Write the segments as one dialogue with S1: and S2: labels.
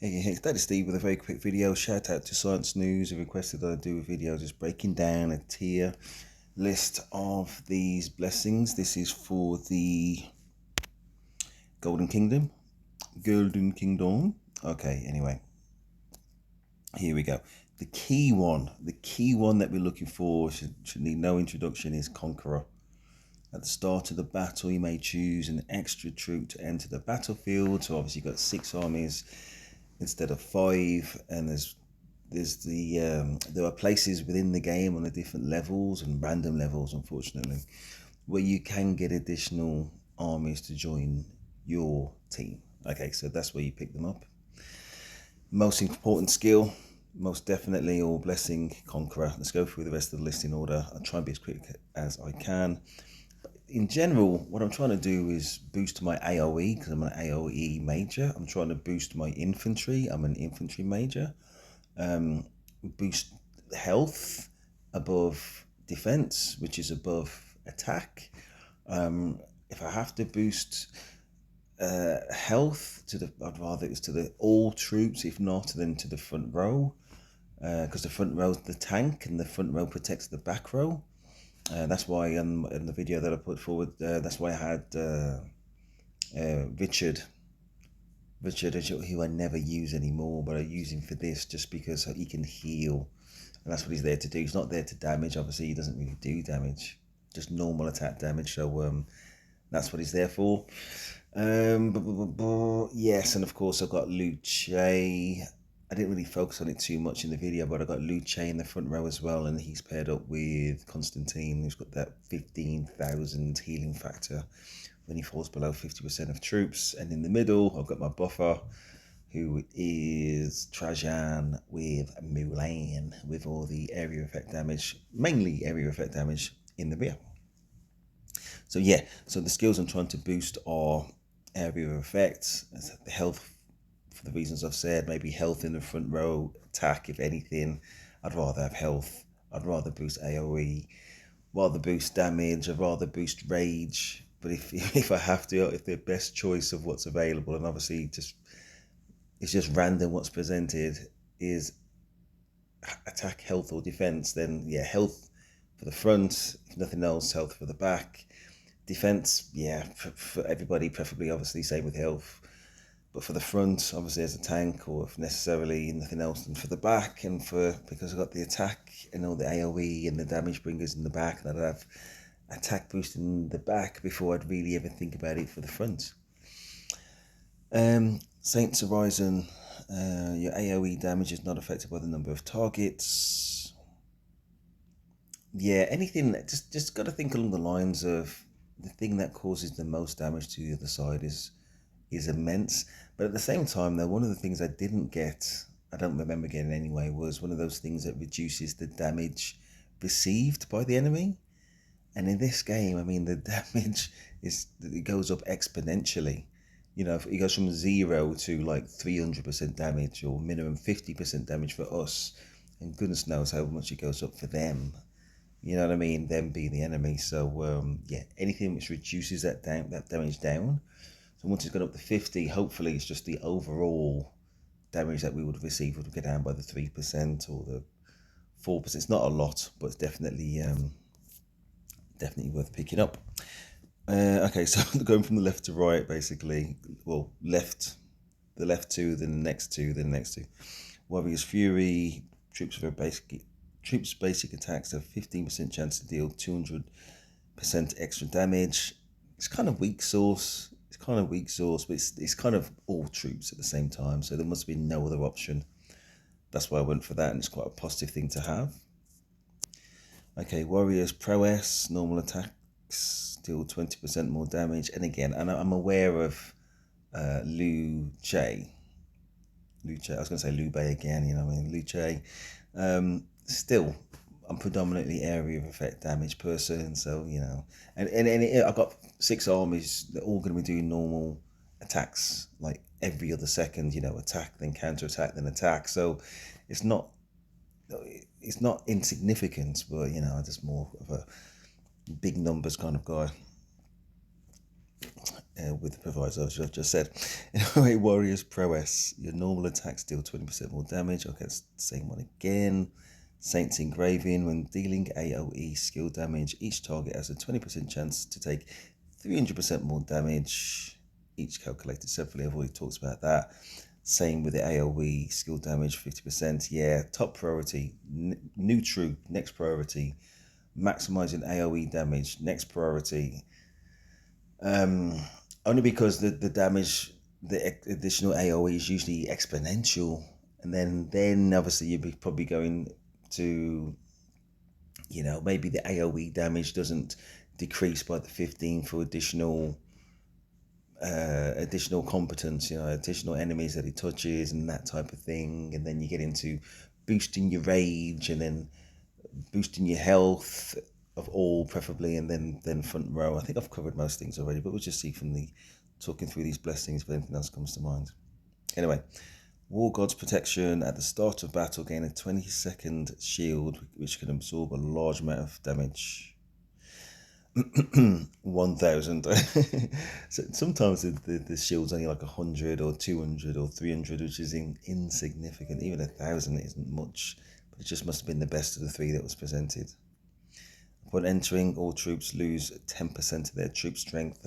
S1: Hey, it's Daddy Steve with a very quick video. Shout out to Science News who requested that I do a video just breaking down a tier list of these blessings. This is for the Golden Kingdom. Okay, anyway, here we go. The key one that we're looking for, should need no introduction, is Conqueror. At the start of the battle, you may choose an extra troop to enter the battlefield. So obviously you've got 6 armies instead of 5, and there are places within the game on the different levels and random levels, unfortunately, where you can get additional armies to join your team. Okay, so that's where you pick them up. Most important skill, most definitely, or blessing, Conqueror. Let's go through the rest of the list in order. I'll try and be as quick as I can. In general, what I'm trying to do is boost my AoE, because I'm an AoE major. I'm trying to boost my infantry. I'm an infantry major. Boost health above defense, which is above attack. If I have to boost health I'd rather it's to the all troops. If not, then to the front row, because the front row is the tank and the front row protects the back row. That's why in the video that I put forward, that's why I had Richard, who I never use anymore, but I use him for this just because he can heal, and that's what he's there to do. He's not there to damage. Obviously, he doesn't really do damage, just normal attack damage. So that's what he's there for. Yes, and of course I've got Luce. I didn't really focus on it too much in the video, but I got Luce in the front row as well, and he's paired up with Constantine, who's got that 15,000 healing factor when he falls below 50% of troops. And in the middle, I've got my buffer, who is Trajan with Mulan, with all the area effect damage, mainly area effect damage in the rear. So yeah, so the skills I'm trying to boost are area of effect, the health, for the reasons I've said, maybe health in the front row, attack if anything. I'd rather have health. I'd rather boost AoE, rather boost damage, I'd rather boost rage. But if I have to, if the best choice of what's available, and obviously it's just random what's presented, is attack, health or defense, then yeah, health for the front, if nothing else, health for the back. Defense, yeah, for everybody, preferably obviously same with health. But for the front, obviously as a tank, or if necessarily nothing else, and for the back, and because I've got the attack and all the AoE and the damage bringers in the back, that I'd have attack boost in the back before I'd really ever think about it for the front. Saints Horizon, your AoE damage is not affected by the number of targets. Yeah, anything that just got to think along the lines of the thing that causes the most damage to the other side is immense. But at the same time, though, one of the things I didn't get, I don't remember getting anyway, was one of those things that reduces the damage received by the enemy. And in this game, I mean, the damage it goes up exponentially. You know, it goes from 0 to like 300% damage, or minimum 50% damage for us, and goodness knows how much it goes up for them. You know what I mean? Them being the enemy. So yeah, anything which reduces that damage down. So once it's gone up to 50, hopefully it's just the overall damage that we would receive would go down by the 3% or the 4%. It's not a lot, but it's definitely worth picking up. Okay, so going from the left to right, basically. Well, the left two, then the next two, then the next two. Warrior's Fury, troops basic attacks have 15% chance to deal 200% extra damage. It's kind of weak sauce. But it's kind of all troops at the same time. So there must be no other option. That's why I went for that, and it's quite a positive thing to have. Okay, Warrior's Prowess, normal attacks deal 20% more damage. And again, I'm aware of Luce. I was going to say Lube again, you know what I mean? Luce. Still, I'm predominantly area of effect damage person, so you know, and I've got 6 armies. They're all going to be doing normal attacks, like every other second. You know, attack, then counter attack, then attack. So it's not insignificant, but you know, I'm just more of a big numbers kind of guy. with the proviso as I've just said. Anyway, Warrior's Prowess. Your normal attacks deal 20% more damage. Okay, it's the same one again. Saint's Engraving. When dealing AoE skill damage, each target has a 20% chance to take 300% more damage. Each calculated separately. I've already talked about that. Same with the AoE skill damage, 50%. Yeah, top priority. New troop, next priority. Maximizing AoE damage, next priority. Only because the damage, the additional AoE is usually exponential, and then obviously you'd be probably going to, maybe the AoE damage doesn't decrease by the 15 for additional competence, additional enemies that it touches and that type of thing, and then you get into boosting your rage and then boosting your health of all preferably, and then front row. I think I've covered most things already, but we'll just see from the talking through these blessings if anything else comes to mind. Anyway, War God's Protection. At the start of battle, gain a 20-second shield which can absorb a large amount of damage. 1,000. So sometimes the shield's only like 100 or 200 or 300, which is insignificant. Even 1,000 isn't much, but it just must have been the best of the three that was presented. Upon entering, all troops lose 10% of their troop strength.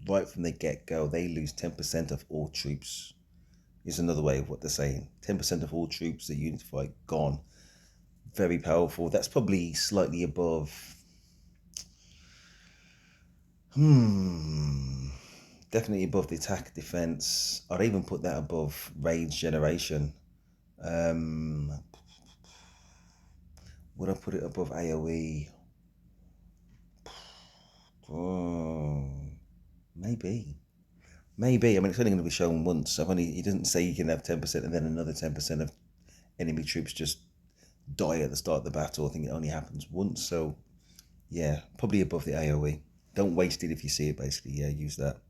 S1: Right from the get-go, they lose 10% of all troops. Is another way of what they're saying. 10% of all troops that unify gone. Very powerful. That's probably slightly above. Definitely above the attack defense. I'd even put that above rage generation. Would I put it above AoE? Oh, maybe. Maybe. I mean, it's only going to be shown once. He doesn't say you can have 10% and then another 10% of enemy troops just die at the start of the battle. I think it only happens once. So, yeah, probably above the AoE. Don't waste it if you see it, basically. Yeah, use that.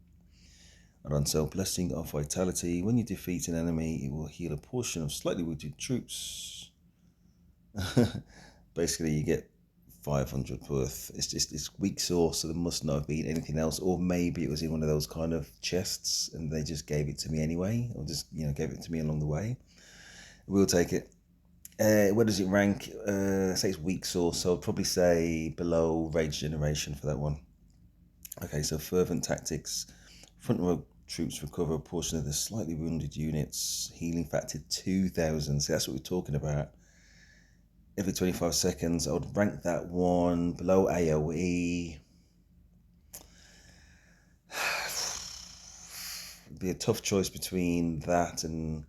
S1: And so, Blessing of Vitality. When you defeat an enemy, it will heal a portion of slightly wounded troops. Basically, you get 500 worth. It's weak sauce, so there must not have been anything else, or maybe it was in one of those kind of chests and they just gave it to me anyway, or just gave it to me along the way. We'll take it. Where does it rank? Say it's weak sauce, so I'd probably say below Rage Generation for that one. Okay, so Fervent Tactics. Front row troops recover a portion of the slightly wounded units. Healing factor 2,000. So that's what we're talking about. Every 25 seconds. I would rank that one below AoE. It'd be a tough choice between that and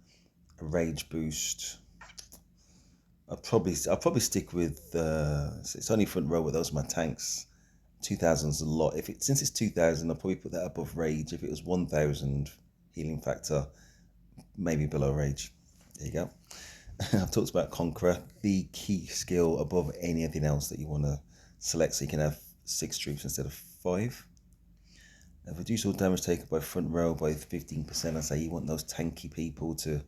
S1: a rage boost. I'll probably stick with it's only front row, but those are my tanks. 2,000 is a lot. Since it's 2,000, I'll probably put that above rage. If it was 1,000 healing factor, maybe below rage. There you go. I've talked about Conqueror, the key skill above anything else that you want to select, so you can have 6 troops instead of 5. Reduce all damage taken by front row by 15%. I say you want those tanky people to,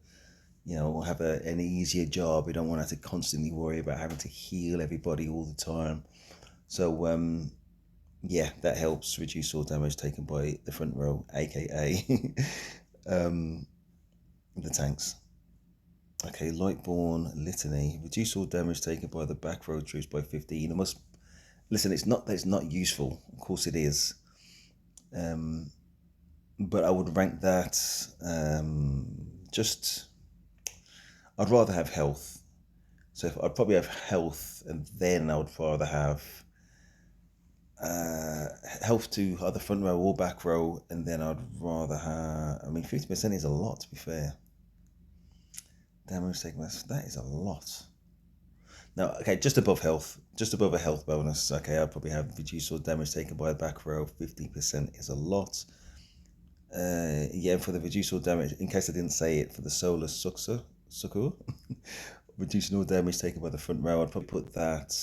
S1: have an easier job. You don't want to have to constantly worry about having to heal everybody all the time. So, yeah, that helps reduce all damage taken by the front row, aka the tanks. Okay, Lightborn Litany. Reduce all damage taken by the back row troops by 15. Listen, it's not that it's not useful. Of course it is. But I would rank that I'd rather have health. So I'd probably have health, and then I would rather have health to either front row or back row, and then I'd rather have. 50% is a lot, to be fair. Damage taken, that is a lot. Now, okay, just above health, just above a health bonus. Okay, I'd probably have reduce all damage taken by the back row. 50% is a lot. Yeah, for the reduce all damage, in case I didn't say it, for the Solar Succor, reducing all damage taken by the front row, I'd probably put that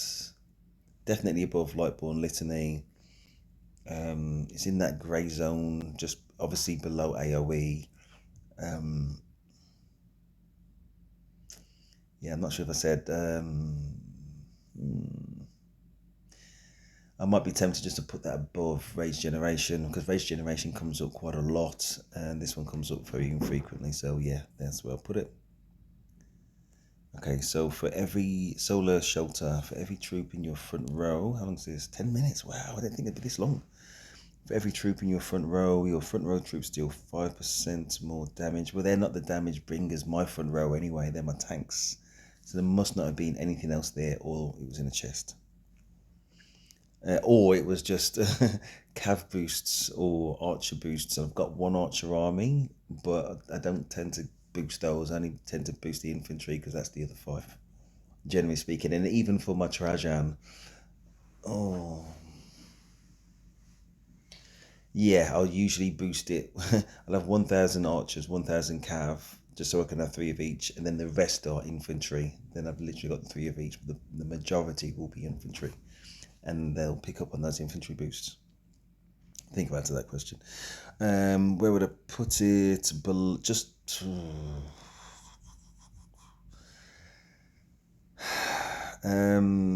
S1: definitely above Lightborn Litany. It's in that grey zone, just obviously below AoE. Yeah, I'm not sure if I said. I might be tempted just to put that above Rage Generation, because Rage Generation comes up quite a lot and this one comes up very infrequently. So yeah, that's where I'll put it. Okay, so for every solar shelter, for every troop in your front row, how long is this? 10 minutes. Wow, I didn't think it'd be this long. For every troop in your front row troops deal 5% more damage. Well, they're not the damage bringers, my front row anyway, they're my tanks. So there must not have been anything else there, or it was in a chest. Or it was just cav boosts or archer boosts. I've got one archer army, but I don't tend to boost those. I only tend to boost the infantry because that's the other 5, generally speaking. And even for my Trajan, oh, yeah, I'll usually boost it. I'll have 1,000 archers, 1,000 cav, just so I can have 3 of each, and then the rest are infantry. Then I've literally got 3 of each, but the majority will be infantry, and they'll pick up on those infantry boosts. Think about that question. Where would I put it?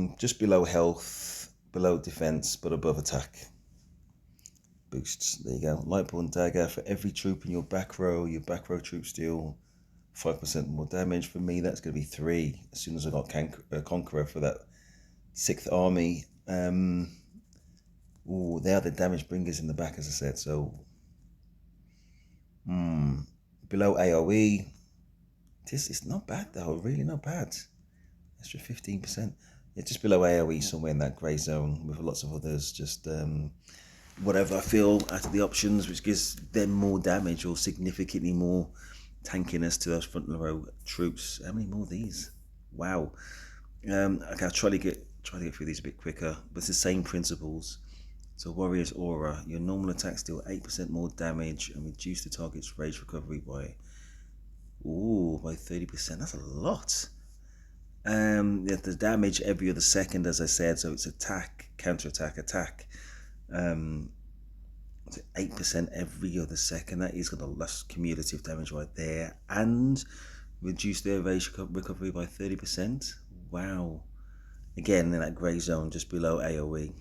S1: Just below health, below defense, but above attack. Boosts. There you go. Lightborn dagger. For every troop in your back row troops deal 5% more damage. For me, that's going to be 3. As soon as I got Conqueror for that 6th army. Ooh, they are the damage bringers in the back, as I said. So, below AOE, this is not bad though. Really not bad. Extra 15%. Yeah, just below AOE, somewhere in that grey zone with lots of others. Just whatever I feel out of the options, which gives them more damage or significantly more tankiness to those front row troops. How many more of these? Wow. Okay, I'll try to get through these a bit quicker, but it's the same principles. So Warrior's Aura, your normal attacks deal 8% more damage and reduce the target's rage recovery by 30%. That's a lot. The damage every other second, as I said, so it's attack, counter-attack, attack. 8% every other second. That is got a less cumulative damage right there, and reduce their rage recovery by 30%. Wow. Again, in that grey zone just below AOE.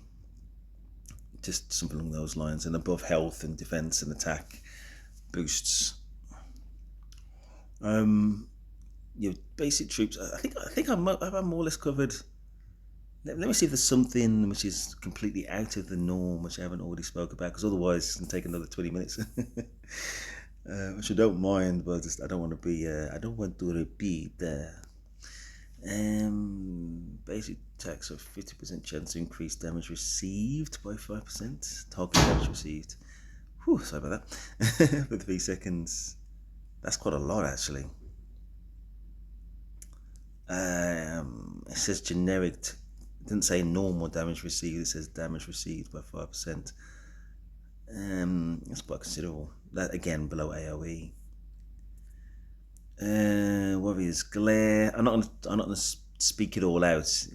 S1: Just something along those lines, and above health and defense and attack boosts. Your basic troops. I think I'm more or less covered. Let me see if there's something which is completely out of the norm, which I haven't already spoke about, because otherwise it's going to take another 20 minutes. Which I don't mind, but I don't want to be. I don't want to repeat. Basic attacks of 50% chance to increase damage received by 5%. Target damage received. Whew, sorry about that. For 3 seconds. That's quite a lot, actually. It says generic. It didn't say normal damage received. It says damage received by 5%. That's quite considerable. That again below AOE. Warrior's Glare. I'm not gonna speak it all out.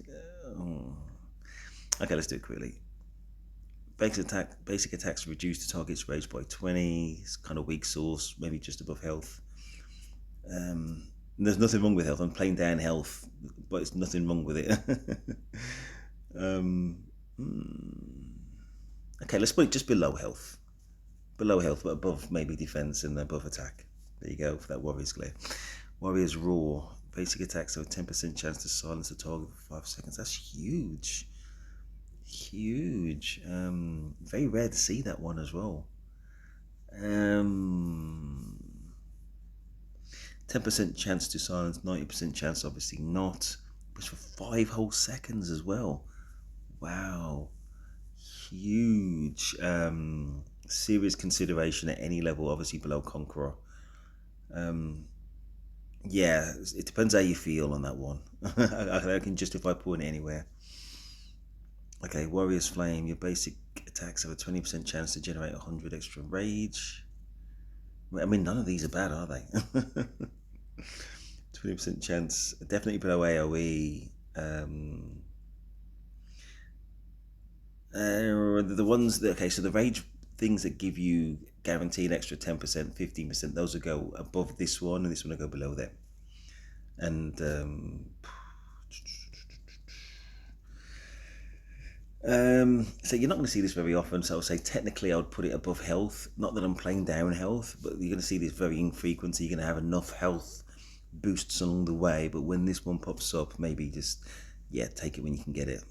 S1: Okay, let's do it quickly. Basic attacks reduce the target's rage by 20. It's kind of weak source, maybe just above health. There's nothing wrong with health. I'm playing down health, but it's nothing wrong with it. Okay, let's put it just below health. Below health, but above maybe defense and above attack. There you go for that Warrior's Glare. Warrior's Roar. Basic attacks have a 10% chance to silence the target for 5 seconds. That's huge. Huge. Very rare to see that one as well. 10% chance to silence, 90% chance obviously not. But for 5 whole seconds as well. Wow. Huge. Serious consideration at any level, obviously below Conqueror. Yeah, it depends how you feel on that one. I can justify putting it anywhere. Okay, Warrior's Flame. Your basic attacks have a 20% chance to generate 100 extra rage. I mean, none of these are bad, are they? 20% chance, definitely below AOE. The ones that, okay, so the rage things that give you guaranteed extra 10%, 15%, those will go above this one, and this one will go below them. And So you're not going to see this very often. So I would say technically I would put it above health. Not that I'm playing down health, but you're going to see this very infrequent. So you're going to have enough health boosts along the way. But when this one pops up, maybe just take it when you can get it,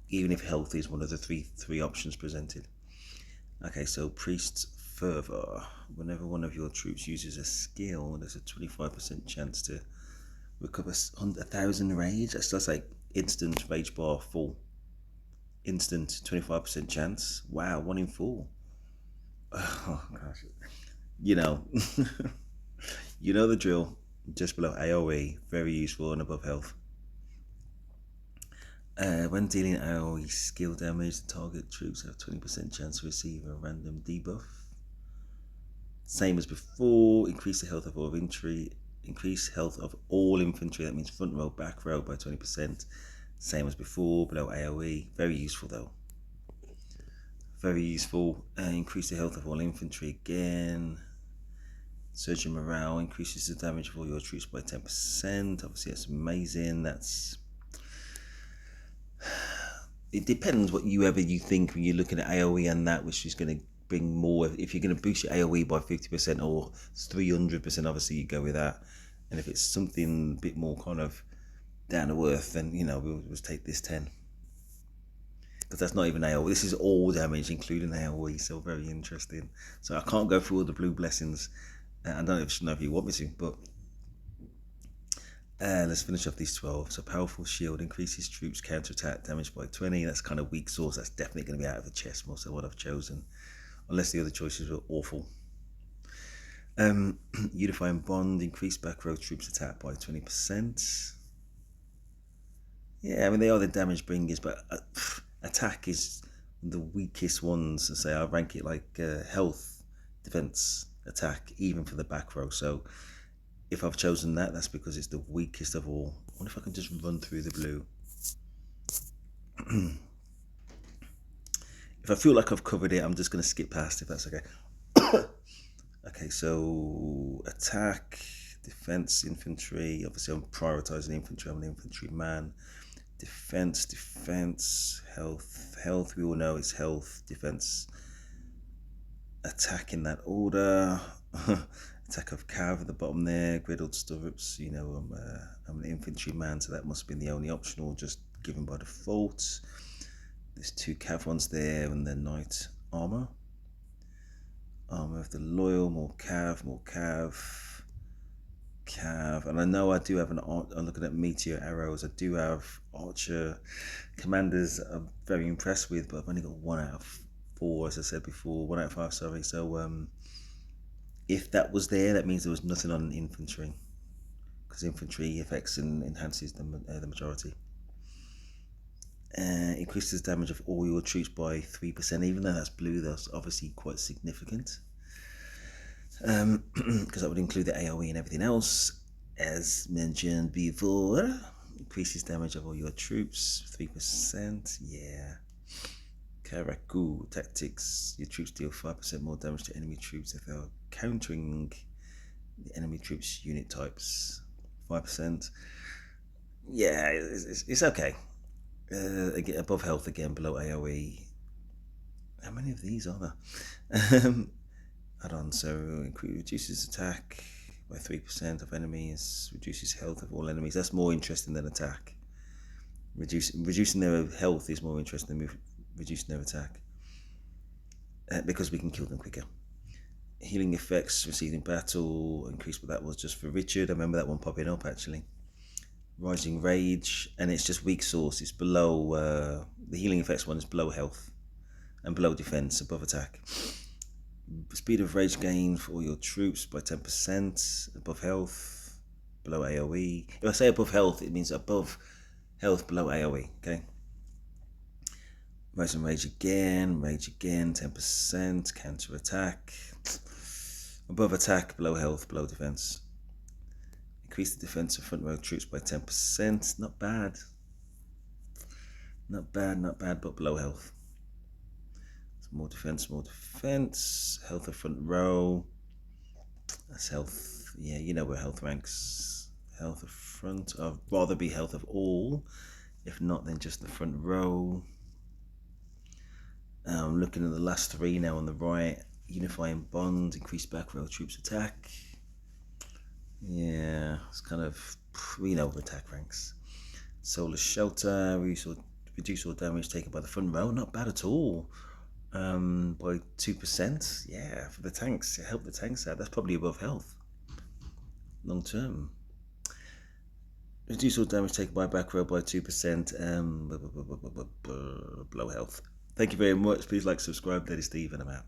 S1: even if health is one of the three options presented. Okay, so Priest's Fervor. Whenever one of your troops uses a skill, there's a 25% chance to recover 1,000 rage. That's like instant rage bar full. Instant 25% chance. Wow, 1 in 4. Oh gosh. You know, you know the drill. Just below AOE, very useful and above health. When dealing AOE skill damage, the target troops have 20% chance to receive a random debuff. Same as before. Increase the health of all infantry. Increase health of all infantry. That means front row, back row by 20%. Same as before, below AOE. Very useful though. Very useful. Increase the health of all infantry again. Surge in morale. Increases the damage of all your troops by 10%. Obviously that's amazing. It depends whatever you think when you're looking at AOE and that, which is going to bring more. If you're going to boost your AOE by 50% or 300%, obviously you go with that. And if it's something a bit more kind of down to earth, then we'll just take this 10. Because that's not even AOE. This is all damage, including AOE. So very interesting. So I can't go through all the blue blessings. I don't know if you want me to, but let's finish off these 12. So powerful shield increases troops counter-attack damage by 20. That's kind of weak source. That's definitely going to be out of the chest, most of what I've chosen, unless the other choices were awful. Unifying bond, increase back row troops attack by 20%. Yeah, I mean they are the damage bringers, but attack is the weakest ones. So say I rank it like health, defense, attack, even for the back row. So if I've chosen that, that's because it's the weakest of all. I wonder if I can just run through the blue. If I feel like I've covered it, I'm just going to skip past if that's okay. Okay, so attack, defense, infantry. Obviously, I'm prioritizing infantry. I'm an infantry man. Defense, health. We all know it's health, defense, attack in that order. Attack of Cav at the bottom there, griddled stirrups. I'm an infantry man, so that must have been the only optional, just given by default. There's 2 Cav ones there, and then knight armor. Armor of the loyal, more Cav. And I know I do have I'm looking at meteor arrows. I do have archer commanders. I'm very impressed with, but I've only got 1 out of 4, as I said before. 1 out of 5, sorry. So if that was there, that means there was nothing on infantry, because infantry affects and enhances the majority. Increases damage of all your troops by 3%, even though that's blue, that's obviously quite significant. Because that would include the AOE and everything else. As mentioned before, increases damage of all your troops, 3%, yeah. Karaku tactics, your troops deal 5% more damage to enemy troops if they're countering the enemy troops unit types, 5%. Yeah, it's okay. Again, above health again, below AOE. How many of these are there? Add on, so reduces attack by 3% of enemies, reduces health of all enemies. That's more interesting than attack. Reducing their health is more interesting than reducing their attack, because we can kill them quicker. Healing effects received in battle increased, but that was just for Richard. I remember that one popping up actually. Rising rage, and it's just weak source. It's below the healing effects one is below health and below defense, above attack. Speed of rage gain for all your troops by 10%, above health, below AOE. If I say above health, it means above health, below AOE, okay? Rise and rage again, 10%, counter attack. Above attack, below health, below defense. Increase the defense of front row troops by 10%. Not bad. Not bad, but below health. More defense. Health of front row. That's health. Yeah, you know where health ranks. Health of front. I'd rather be health of all. If not, then just the front row. Looking at the last three now on the right. Unifying Bond, increased back row troops attack. Yeah, it's kind of, we know attack ranks. Solar Shelter, reduce all damage taken by the front row. Not bad at all. By 2%. Yeah, for the tanks. Help the tanks out. That's probably above health. Long term. Reduce all damage taken by back row by 2%. Below health. Thank you very much. Please like, subscribe. That is Steve, and I'm out.